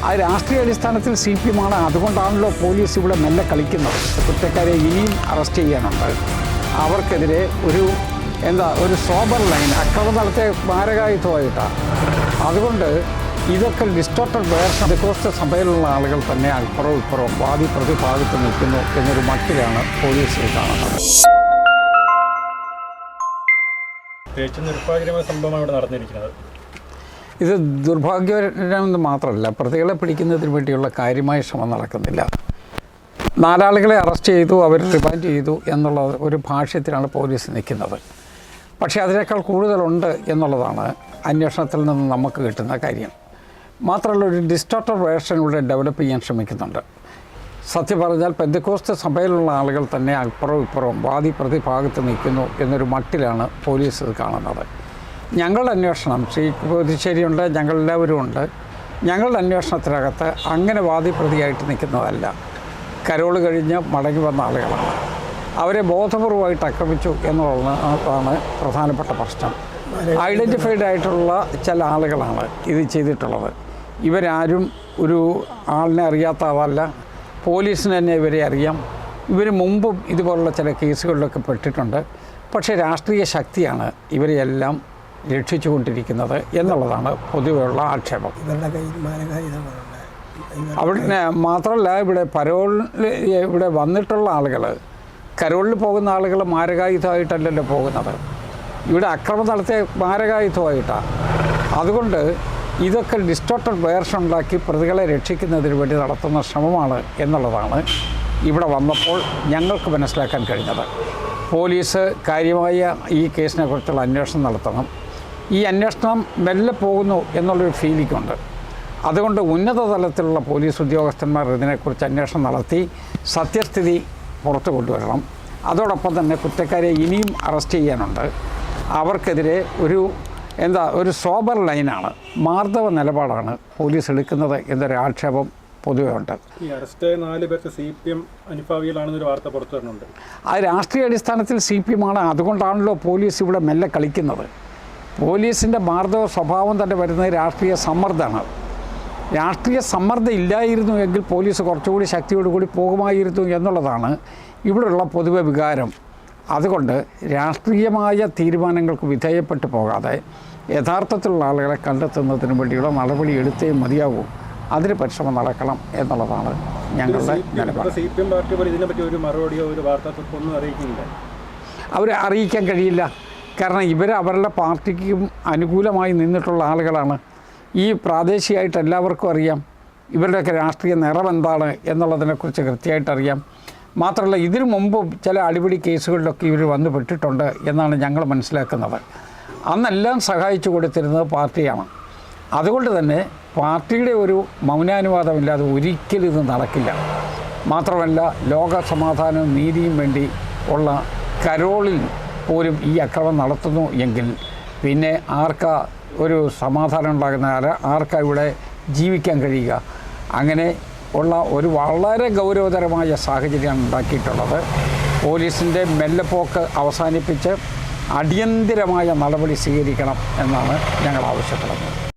അത് രാഷ്ട്രീയ അടിസ്ഥാനത്തിൽ CPM ആണ്. അതുകൊണ്ടാണല്ലോ പോലീസ് ഇവിടെ മെല്ലെ കളിക്കുന്നത്. കുറ്റക്കാരെ ഇനിയും അറസ്റ്റ് ചെയ്യാനുണ്ട്. അവർക്കെതിരെ ഒരു സോബർ ലൈൻ അക്രമം നടത്തിയ മാരകായുധമായിട്ടാണ്. അതുകൊണ്ട് ഇതൊക്കെ ഡിസ്റ്റോർട്ടഡ് വേർഷൻ കോസ്റ്റ് സഭയിലുള്ള ആളുകൾ തന്നെ അപ്പുറവും ഇപ്പുറവും വാദി പ്രതിഭാഗത്ത് നിൽക്കുന്നു എന്നൊരു മട്ടിലാണ് പോലീസിൽ കാണുന്നത്. നിർഭാഗ്യമായ സംഭവമാണ് ഇവിടെ നടന്നിരിക്കുന്നത്. ഇത് ദുർഭാഗ്യകരമെന്ന് മാത്രമല്ല, പ്രതികളെ പിടിക്കുന്നതിന് വേണ്ടിയുള്ള കാര്യമായ ശ്രമം നടക്കുന്നില്ല. 4 ആളുകളെ അറസ്റ്റ് ചെയ്തു, അവർ റിമാൻഡ് ചെയ്തു എന്നുള്ള ഒരു ഭാഷ്യത്തിലാണ് പോലീസ് നിൽക്കുന്നത്. പക്ഷേ അതിനേക്കാൾ കൂടുതലുണ്ട് എന്നുള്ളതാണ് അന്വേഷണത്തിൽ നിന്ന് നമുക്ക് കിട്ടുന്ന കാര്യം. മാത്രമല്ല, ഒരു ഡിസ്റ്റോർട്ടഡ് വേർഷൻ ഇവിടെ ഡെവലപ്പ് ചെയ്യാൻ ശ്രമിക്കുന്നുണ്ട്. സത്യം പറഞ്ഞാൽ പെന്തക്കോസ്ത് സഭയിലുള്ള ആളുകൾ തന്നെ അപ്പുറവും ഇപ്പുറവും വാദി പ്രതിഭാഗത്ത് നിൽക്കുന്നു എന്നൊരു മട്ടിലാണ് പോലീസ് ഇത് കാണുന്നത്. ഞങ്ങളുടെ അന്വേഷണം പുതുശ്ശേരിയുണ്ട്, ഞങ്ങളെല്ലാവരും ഉണ്ട്. ഞങ്ങളുടെ അന്വേഷണത്തിനകത്ത് അങ്ങനെ വാദി പ്രതിയായിട്ട് നിൽക്കുന്നതല്ല. കരോൾ കഴിഞ്ഞ് മടങ്ങി വന്ന ആളുകളാണ്. അവരെ ബോധപൂർവമായിട്ട് ആക്രമിച്ചു എന്നുള്ളതാണ് പ്രധാനപ്പെട്ട പ്രശ്നം. ഐഡൻറ്റിഫൈഡ് ആയിട്ടുള്ള ചില ആളുകളാണ് ഇത് ചെയ്തിട്ടുള്ളത്. ഇവരാരും ഒരു ആളിനെ അറിയാത്ത ആളല്ല. പോലീസിന് തന്നെ ഇവരെ അറിയാം. ഇവർ മുമ്പും ഇതുപോലുള്ള ചില കേസുകളിലൊക്കെ പെട്ടിട്ടുണ്ട്. പക്ഷേ രാഷ്ട്രീയ ശക്തിയാണ് ഇവരെയെല്ലാം രക്ഷിച്ചു കൊണ്ടിരിക്കുന്നത് എന്നുള്ളതാണ് പൊതുവെയുള്ള ആക്ഷേപം. അവിടെ മാത്രമല്ല, ഇവിടെ വന്നിട്ടുള്ള ആളുകൾ, കരോളിൽ പോകുന്ന ആളുകൾ മാരകായുധമായിട്ടല്ലല്ലോ പോകുന്നത്. ഇവിടെ അക്രമം നടത്തിയ മാരകായുധമായിട്ടാണ്. അതുകൊണ്ട് ഇതൊക്കെ ഡിസ്റ്റോർട്ടഡ് വേർഷൻ ഉണ്ടാക്കി പ്രതികളെ രക്ഷിക്കുന്നതിന് വേണ്ടി നടത്തുന്ന ശ്രമമാണ് എന്നുള്ളതാണ് ഇവിടെ വന്നപ്പോൾ ഞങ്ങൾക്ക് മനസ്സിലാക്കാൻ കഴിഞ്ഞത്. പോലീസ് കാര്യമായ ഈ കേസിനെ കുറിച്ചുള്ള അന്വേഷണം നടത്തണം. ഈ അന്വേഷണം മെല്ലെ പോകുന്നു എന്നുള്ളൊരു ഫീലിംഗ് ഉണ്ട്. അതുകൊണ്ട് ഉന്നത തലത്തിലുള്ള പോലീസ് ഉദ്യോഗസ്ഥന്മാർ ഇതിനെക്കുറിച്ച് അന്വേഷണം നടത്തി സത്യസ്ഥിതി പുറത്തു കൊണ്ടുവരണം. അതോടൊപ്പം തന്നെ കുറ്റക്കാരെ ഇനിയും അറസ്റ്റ് ചെയ്യാനുണ്ട്. അവർക്കെതിരെ ഒരു സോബർ ലൈനാണ്, മാർദ്ദവ നിലപാടാണ് പോലീസ് എടുക്കുന്നത് എന്നൊരു ആക്ഷേപം പൊതുവെ ഉണ്ട്. ഈ അറസ്റ്റ് 4 പേർക്ക് CPM അനുഭാവികളാണെന്നൊരു വാർത്ത പുറത്തു വരുന്നുണ്ട്. അത് രാഷ്ട്രീയ അടിസ്ഥാനത്തിൽ CPM ആണ്. അതുകൊണ്ടാണല്ലോ പോലീസ് ഇവിടെ മെല്ലെ കളിക്കുന്നത്. പോലീസിൻ്റെ മാർദ്ദവ സ്വഭാവം തന്നെ വരുന്നത് രാഷ്ട്രീയ സമ്മർദ്ദമാണ്. രാഷ്ട്രീയ സമ്മർദ്ദം ഇല്ലായിരുന്നു എങ്കിൽ പോലീസ് കുറച്ചുകൂടി ശക്തിയോടുകൂടി പോകുമായിരുന്നു എന്നുള്ളതാണ് ഇവിടെയുള്ള പൊതുവെ വികാരം. അതുകൊണ്ട് രാഷ്ട്രീയമായ തീരുമാനങ്ങൾക്ക് വിധേയപ്പെട്ടു പോകാതെ യഥാർത്ഥത്തിലുള്ള ആളുകളെ കണ്ടെത്തുന്നതിന് വേണ്ടിയുള്ള നടപടി എടുത്തേ മതിയാവൂ. അതിന് പരിശ്രമം നടക്കണം എന്നുള്ളതാണ് ഞങ്ങളുടെ നിലപാട്. CPM പാർട്ടി ഇതിനെപ്പറ്റി ഒരു മറുപടിയോ ഒരു വാർത്താക്കുറിപ്പൊന്നും അറിയിക്കുന്നില്ല. അവരെ അറിയിക്കാൻ കഴിയില്ല. കാരണം അവരുടെ പാർട്ടിക്കും അനുകൂലമായി നിന്നിട്ടുള്ള ആളുകളാണ്. ഈ പ്രാദേശികമായിട്ട് എല്ലാവർക്കും അറിയാം ഇവരുടെയൊക്കെ രാഷ്ട്രീയ നിറം എന്താണ് എന്നുള്ളതിനെക്കുറിച്ച് കൃത്യമായിട്ട് അറിയാം. മാത്രമല്ല, ഇതിനു മുമ്പും ചില അടിപിടി കേസുകളിലൊക്കെ ഇവർ വന്നു പെട്ടിട്ടുണ്ട് എന്നാണ് ഞങ്ങൾ മനസ്സിലാക്കുന്നത്. അന്നെല്ലാം സഹായിച്ചു കൊടുത്തിരുന്നത് പാർട്ടിയാണ്. അതുകൊണ്ട് തന്നെ പാർട്ടിയുടെ ഒരു മൗനാനുവാദമില്ലാതെ ഒരിക്കലും ഇത് നടക്കില്ല. മാത്രമല്ല, ലോക സമാധാനവും നീതിയും വേണ്ടി ഉള്ള കരോളിൽ പോലും ഈ അക്രമം നടത്തുന്നു എങ്കിൽ പിന്നെ ആർക്കാ ഒരു സമാധാനം ഉണ്ടാകുന്ന ആർക്കാ ഇവിടെ ജീവിക്കാൻ കഴിയുക? അങ്ങനെ ഉള്ള ഒരു വളരെ ഗൗരവതരമായ സാഹചര്യമാണ് ഉണ്ടാക്കിയിട്ടുള്ളത്. പോലീസിൻ്റെ മെല്ലെപ്പോക്ക് അവസാനിപ്പിച്ച് അടിയന്തിരമായ നടപടി സ്വീകരിക്കണം എന്നാണ് ഞങ്ങൾ ആവശ്യപ്പെടുന്നത്.